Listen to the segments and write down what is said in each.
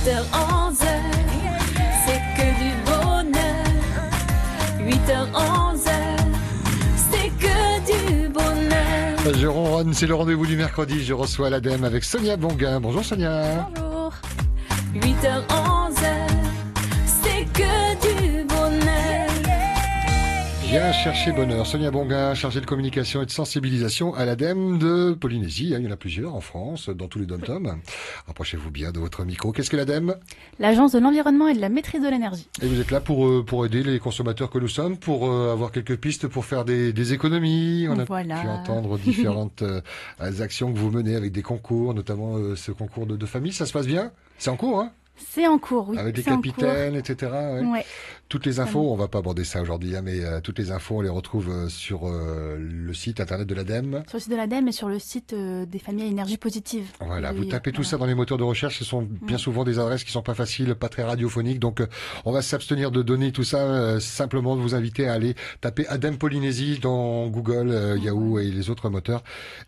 8h, 11h, c'est que du bonheur. 8h, 11h, c'est que du bonheur. Je ronronne, c'est le rendez-vous du mercredi. Je reçois l'ADEME avec Sonia Bonguin. Bonjour Sonia. Bonjour. 8h, 11h, c'est que du bonheur. Viens chercher bonheur. Sonia Bonguin, chargée de communication et de sensibilisation à l'ADEME de Polynésie. Il y en a plusieurs en France, dans tous les dom-toms. Rapprochez-vous bien de votre micro. Qu'est-ce que l'ADEME? L'Agence de l'environnement et de la maîtrise de l'énergie. Et vous êtes là pour aider les consommateurs que nous sommes, pour avoir quelques pistes pour faire des économies. On a pu entendre différentes actions que vous menez avec des concours, notamment ce concours de famille. Ça se passe bien? C'est en cours, hein? C'est en cours, oui. Avec les capitaines, etc. Ouais. Ouais. Toutes les infos, on va pas aborder ça aujourd'hui, hein, mais toutes les infos, on les retrouve sur le site internet de l'ADEME. Sur le site de l'ADEME et sur le site des familles à énergie positive. Voilà, vous tapez tout ça dans les moteurs de recherche. Ce sont bien souvent des adresses qui sont pas faciles, pas très radiophoniques. Donc, on va s'abstenir de donner tout ça. Simplement, de vous inviter à aller taper ADEME Polynésie dans Google, Yahoo et les autres moteurs.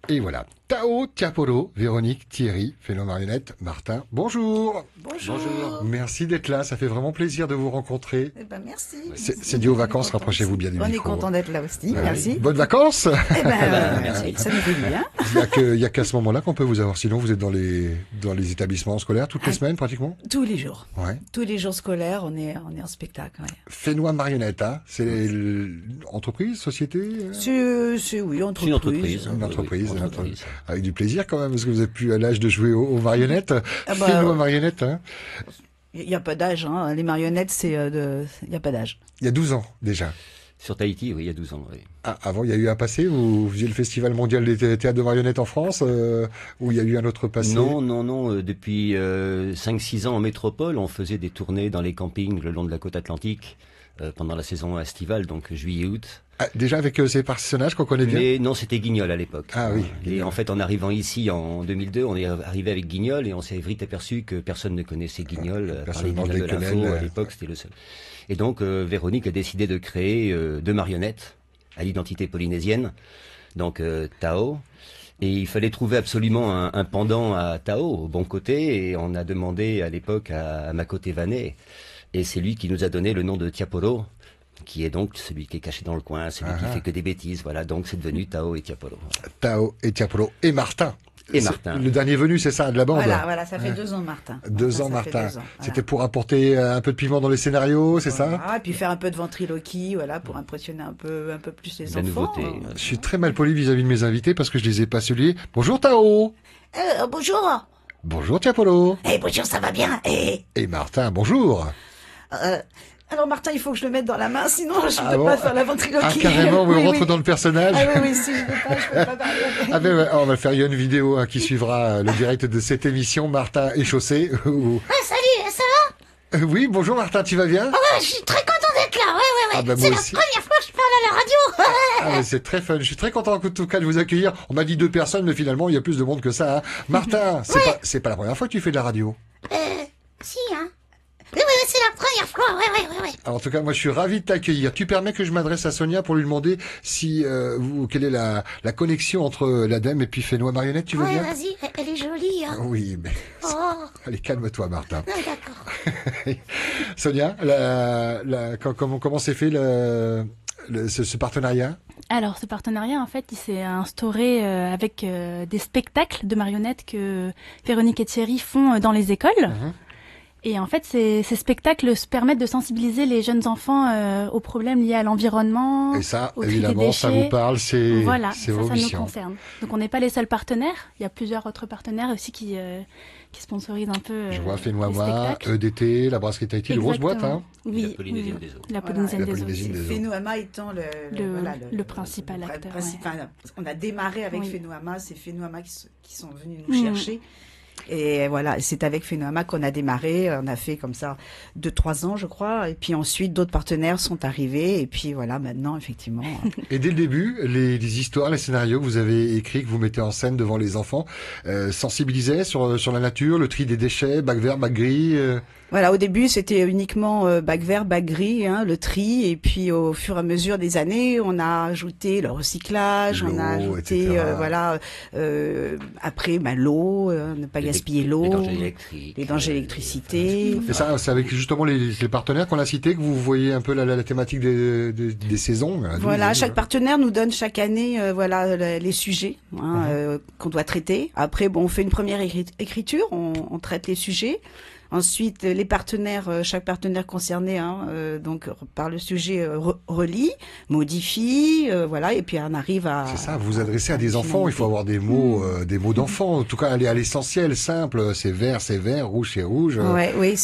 Et voilà. Tao, Tiapolo, Véronique, Thierry, Féno Marionnette, Martin. Bonjour. Bonjour. Merci d'être là. Ça fait vraiment plaisir de vous rencontrer. Eh ben, merci. C'est dû aux vacances. Rapprochez-vous bien du micro. On est content d'être là aussi. Ouais. Merci. Bonnes vacances. Eh ben, merci. Ça nous fait du bien. Il y a qu'à ce moment-là qu'on peut vous avoir. Sinon, vous êtes dans les établissements scolaires toutes les semaines, pratiquement? Tous les jours. Ouais. Tous les jours scolaires, on est en spectacle. Ouais. Fénois Marionnette, hein, c'est entreprise, société? Oui, entreprise. Une entreprise. Avec du plaisir quand même, parce que vous n'êtes plus à l'âge de jouer aux marionnettes. Fénois Marionnette, hein. Il n'y a pas d'âge, hein. Les marionnettes, il n'y a pas d'âge. Il y a 12 ans, déjà. Sur Tahiti, oui, il y a 12 ans, oui. Ah, avant, il y a eu un passé où vous faisiez le Festival mondial des théâtres de marionnettes en France, où il y a eu un autre passé? Non. Depuis 5-6 ans en métropole, on faisait des tournées dans les campings le long de la côte atlantique pendant la saison estivale, donc juillet-août. Ah, déjà avec ces personnages qu'on connaît bien? Mais non, c'était Guignol à l'époque. Ah oui. Et en fait, en arrivant ici en 2002, on est arrivé avec Guignol et on s'est vite aperçu que personne ne connaissait Guignol. Personne par les ne de l'info, à l'époque, c'était le seul. Et donc, Véronique a décidé de créer deux marionnettes à l'identité polynésienne, donc Tao. Et il fallait trouver absolument un pendant à Tao, au bon côté, et on a demandé à l'époque à Makote Vané, et c'est lui qui nous a donné le nom de Tiapolo, qui est donc celui qui est caché dans le coin, celui qui fait que des bêtises, voilà, donc c'est devenu Tao et Tiapolo. Tao et Tiapolo et Martin. Et Martin. Le dernier venu, c'est ça, de la bande? Voilà, ça fait 2 ans, Martin. 2 ans, Martin. 2 ans, voilà. C'était pour apporter un peu de piment dans les scénarios, c'est ça? Et puis faire un peu de ventriloquie, voilà, pour impressionner un peu plus les enfants. La nouveauté. Je suis très mal poli vis-à-vis de mes invités parce que je les ai pas salués. Bonjour Tao. Bonjour. Bonjour Tiapolo. Bonjour, ça va bien? Et Martin, bonjour. Alors Martin, il faut que je le mette dans la main, sinon je ne peux pas faire la ventriloquie. Ah carrément, on rentre dans le personnage. Oui, si je peux pas parler. Ah ben ouais, on va faire une vidéo qui suivra le direct de cette émission, Martin échaussé. Salut, ça va? Oui, bonjour Martin, tu vas bien? Je suis très content d'être là, ouais. Ah ben c'est moi la aussi. première fois que je parle à la radio. Ah mais c'est très fun, je suis très content en tout cas de vous accueillir. On m'a dit 2 personnes, mais finalement il y a plus de monde que ça. Hein. Martin, c'est pas la première fois que tu fais de la radio? Si, hein. Oui, c'est la première fois, ouais. Alors, en tout cas, moi, je suis ravi de t'accueillir. Tu permets que je m'adresse à Sonia pour lui demander si quelle est la connexion entre l'ADEME et puis Fénois Marionnette, tu veux bien? Vas-y, elle est jolie, hein. Oui, mais... Allez, calme-toi, Martin. D'accord. Sonia, comment s'est fait ce partenariat? Alors, ce partenariat, en fait, il s'est instauré avec des spectacles de marionnettes que Véronique et Thierry font dans les écoles. Et en fait, ces spectacles se permettent de sensibiliser les jeunes enfants aux problèmes liés à l'environnement. Et ça, au tri des évidemment, ça déchets. vous parle, c'est Voilà, vos ça missions. nous concerne. Donc, on n'est pas les seuls partenaires. Il y a plusieurs autres partenaires aussi qui sponsorisent un peu Je vois les Fénois, spectacles. EDT, la brasserie Tahiti, de grosses boîtes, hein. Oui, La Polynésienne des eaux. La Polynésienne La des eaux. Polynésienne des eaux. Fénoama étant le principal acteur. On a démarré avec Oui. Fénoama, c'est Fénoama qui sont venus nous chercher. Et voilà, c'est avec Fénoama qu'on a démarré. On a fait comme ça 2-3 ans, je crois. Et puis ensuite, d'autres partenaires sont arrivés. Et puis voilà, maintenant, effectivement. Et dès le début, les histoires, les scénarios que vous avez écrits, que vous mettez en scène devant les enfants, sensibilisaient sur la nature, le tri des déchets, bac vert, bac gris. Voilà, au début, c'était uniquement bac vert, bac gris, hein, le tri. Et puis, au fur et à mesure des années, on a ajouté le recyclage, on a ajouté, etc. après, l'eau, ne pas gaspiller l'eau, les dangers d'électricité. Et ça, c'est avec justement les partenaires qu'on a cités que vous voyez un peu la thématique des saisons. Voilà, chaque partenaire nous donne chaque année les sujets qu'on doit traiter. Après, on fait une première écriture, on traite les sujets. Ensuite, les partenaires, chaque partenaire concerné, donc par le sujet relit, modifie, et puis on arrive à. C'est ça. Vous vous adressez à des enfants. Il faut avoir des mots d'enfants. En tout cas, aller à l'essentiel, simple. C'est vert, rouge, c'est rouge. Oui,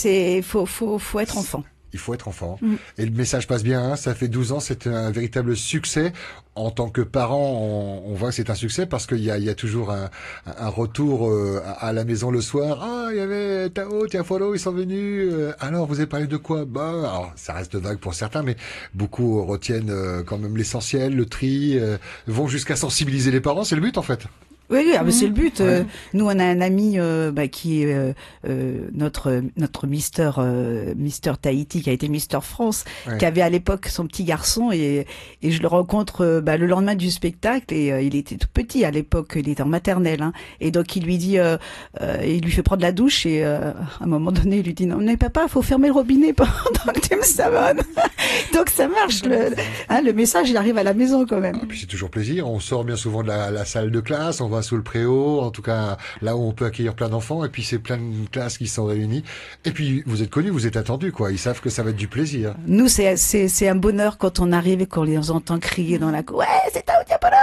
faut être enfant. Il faut être enfant. Et le message passe bien, ça fait 12 ans, c'est un véritable succès. En tant que parent, on voit que c'est un succès parce qu'il y a toujours un retour à la maison le soir. Ah, il y avait Tao, Tiapolo, ils sont venus. Alors, vous avez parlé de quoi? Alors, ça reste vague pour certains, mais beaucoup retiennent quand même l'essentiel, le tri, vont jusqu'à sensibiliser les parents. C'est le but, en fait. Oui, c'est le but. Nous, on a un ami qui est notre Mister Tahiti, qui a été Mister France, qui avait à l'époque son petit garçon, et je le rencontre le lendemain du spectacle, et il était tout petit à l'époque, il était en maternelle, et donc il lui dit, il lui fait prendre la douche, et à un moment donné, il lui dit non mais papa, faut fermer le robinet pendant que tu me savonnes. Donc ça marche, le message il arrive à la maison quand même. Et puis c'est toujours plaisir. On sort bien souvent de la salle de classe, on va sous le préau, en tout cas là où on peut accueillir plein d'enfants, et puis c'est plein de classes qui sont réunies, et puis vous êtes connus, vous êtes attendus, quoi. Ils savent que ça va être du plaisir. Nous c'est un bonheur quand on arrive et qu'on les entend crier dans la cour, ouais, c'est Tao Tiapolo.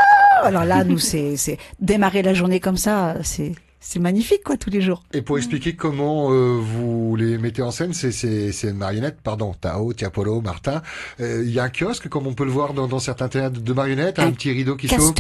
Alors là, nous c'est démarrer la journée comme ça, c'est magnifique, quoi, tous les jours. Et pour expliquer comment vous les mettez en scène, ces marionnettes, Tao, Tiapolo, Martin, il y a un kiosque, comme on peut le voir dans certains théâtres de marionnettes, un petit rideau qui s'ouvre.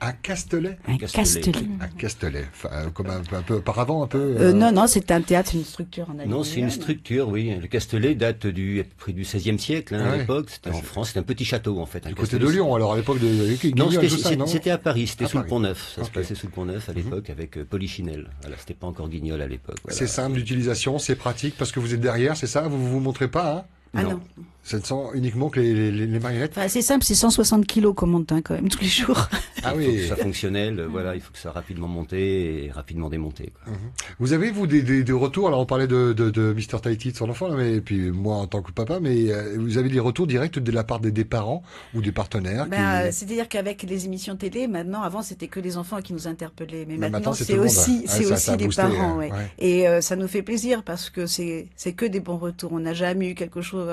Un castelet. Un castelet. Un castelet. Enfin, comme un peu auparavant, un peu. Non, c'est un théâtre, c'est une structure en Non, c'est une structure, oui. Le castelet date du XVIe siècle, à l'époque. C'était en France, c'était un petit château, en fait. Du côté de Lyon, alors, à l'époque de non, c'était à Paris, c'était sous le Pont-Neuf. Ça se passait sous le Pont-Neuf, à l'époque, avec Polichinelle. Voilà, c'était pas encore Guignol à l'époque. Voilà. C'est simple d'utilisation, c'est pratique parce que vous êtes derrière, c'est ça? Vous vous montrez pas, hein? Ah non. Ce ne sont uniquement que les marionnettes. Enfin, c'est simple, c'est 160 kilos qu'on monte quand même tous les jours. Ah oui. Il faut que ce soit fonctionnel, il faut que ça soit rapidement monté et rapidement démonté. Quoi. Vous avez, vous, des retours? Alors, on parlait de Mister Tahiti, de son enfant, là, mais puis moi en tant que papa, mais vous avez des retours directs de la part des parents ou des partenaires? C'est-à-dire qu'avec les émissions télé, maintenant, avant, c'était que les enfants qui nous interpellaient, mais maintenant c'est aussi les parents. Ouais. Et ça nous fait plaisir parce que c'est que des bons retours. On n'a jamais eu quelque chose,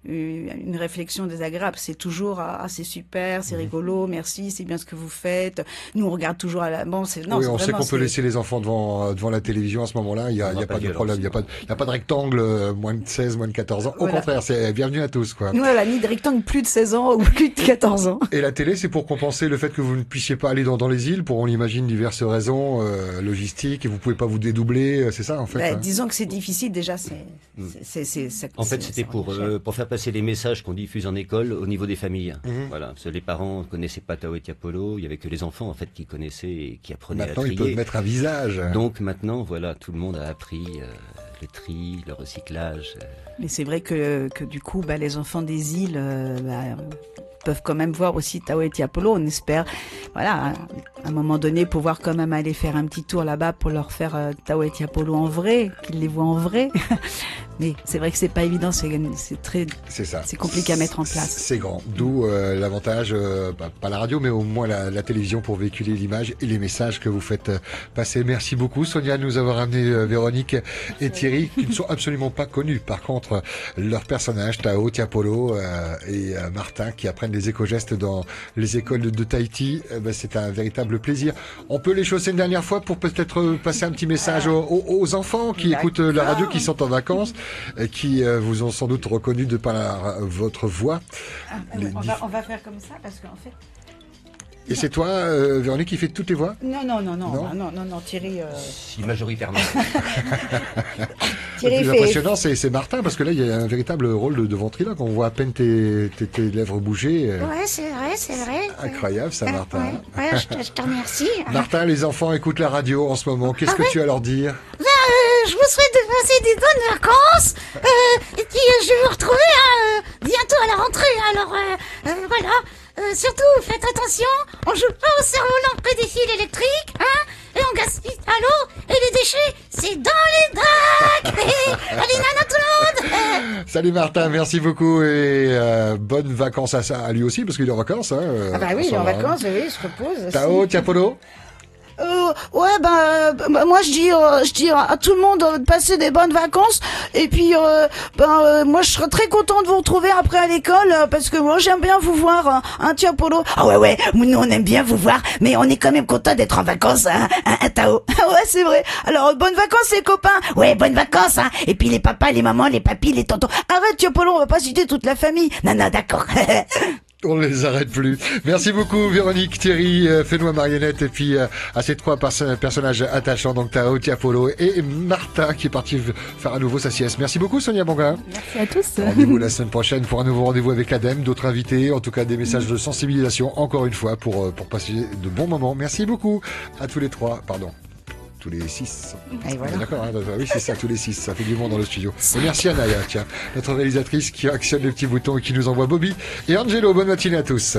une réflexion désagréable. C'est toujours c'est super, c'est rigolo, merci, c'est bien ce que vous faites. Nous on regarde toujours à la on sait qu'on peut laisser les enfants devant la télévision à ce moment-là, il y a pas de problème, il y a pas de rectangle moins de 16, moins de 14 ans. Au contraire, c'est bienvenue à tous, quoi. Nous on a ni de rectangle plus de 16 ans ou plus de 14 ans. Et la télé, c'est pour compenser le fait que vous ne puissiez pas aller dans les îles pour, on imagine, diverses raisons logistiques, et vous pouvez pas vous dédoubler, c'est ça en fait. Disons que c'est difficile déjà, en fait, c'était pour faire passer les messages qu'on diffuse en école au niveau des familles. Voilà, parce que les parents connaissaient pas Tao et Tiapolo, il y avait que les enfants en fait qui connaissaient et qui apprenaient à trier. Maintenant, ils peuvent mettre un visage. Donc maintenant, voilà, tout le monde a appris le tri, le recyclage. Mais c'est vrai que du coup, les enfants des îles peuvent quand même voir aussi Tao et Tiapolo. On espère, à un moment donné, pouvoir quand même aller faire un petit tour là-bas pour leur faire Tao et Tiapolo en vrai, qu'ils les voient en vrai. Mais c'est vrai que c'est pas évident, c'est compliqué à mettre en place. C'est grand. D'où l'avantage, pas la radio, mais au moins la télévision pour véhiculer l'image et les messages que vous faites passer. Merci beaucoup, Sonia, de nous avoir amené Véronique et Thierry, qui ne sont absolument pas connus. Par contre, leurs personnages, Tao, Tiapolo et Martin, qui apprennent les éco-gestes dans les écoles de Tahiti, c'est un véritable plaisir. On peut les chausser une dernière fois pour peut-être passer un petit message aux enfants qui écoutent la radio, qui sont en vacances, qui vous ont sans doute reconnu de par votre voix. On va faire comme ça parce qu'en fait. Et c'est toi, Véronique, qui fait toutes les voix? Non, Thierry. Si, majoritairement. Le plus impressionnant, c'est Martin, parce que là, il y a un véritable rôle de ventriloque. On voit à peine tes lèvres bouger. Ouais, c'est vrai. Incroyable, ça, Martin. Ouais, je te remercie. Martin, les enfants écoutent la radio en ce moment. Qu'est-ce que tu as à leur dire? Je vous souhaite de passer des bonnes vacances. Et puis, je vais vous retrouver bientôt à la rentrée. Alors, voilà. Surtout, faites attention, on joue pas au cerf-volant près des fils électriques, et on gaspille à l'eau et les déchets Allez, nana, tout le monde. Salut Martin, merci beaucoup et bonnes vacances à ça, à lui aussi, parce qu'il est en vacances. Hein, Ah bah oui, il est en vacances, oui, il se repose. Tao, Tiapolo. Ouais, moi je dis à tout le monde de passer des bonnes vacances. Et puis, moi je serais très content de vous retrouver après à l'école parce que moi j'aime bien vous voir, hein, Tiapolo. Ah ouais, nous on aime bien vous voir, mais on est quand même content d'être en vacances, hein, Tao. Ouais, c'est vrai. Alors, bonnes vacances les copains. Ouais, bonnes vacances, hein. Et puis les papas, les mamans, les papis, les tontons. Arrête, Tiapolo, on va pas citer toute la famille. Non, d'accord. On ne les arrête plus. Merci beaucoup Véronique, Thierry, Fénois Marionnette et puis à ces trois personnages attachants, donc Tao, Tiapolo et Martin qui est parti faire à nouveau sa sieste. Merci beaucoup Sonia Bonga. Merci à tous. Rendez-vous la semaine prochaine pour un nouveau rendez-vous avec Adem, d'autres invités, en tout cas des messages de sensibilisation encore une fois pour passer de bons moments. Merci beaucoup à tous les trois, pardon. Tous les 6. Et voilà. D'accord, hein, oui, c'est ça, tous les 6. Ça fait du monde dans le studio. Et merci à Naya, tiens, notre réalisatrice qui actionne les petits boutons et qui nous envoie Bobby et Angelo. Bonne matinée à tous.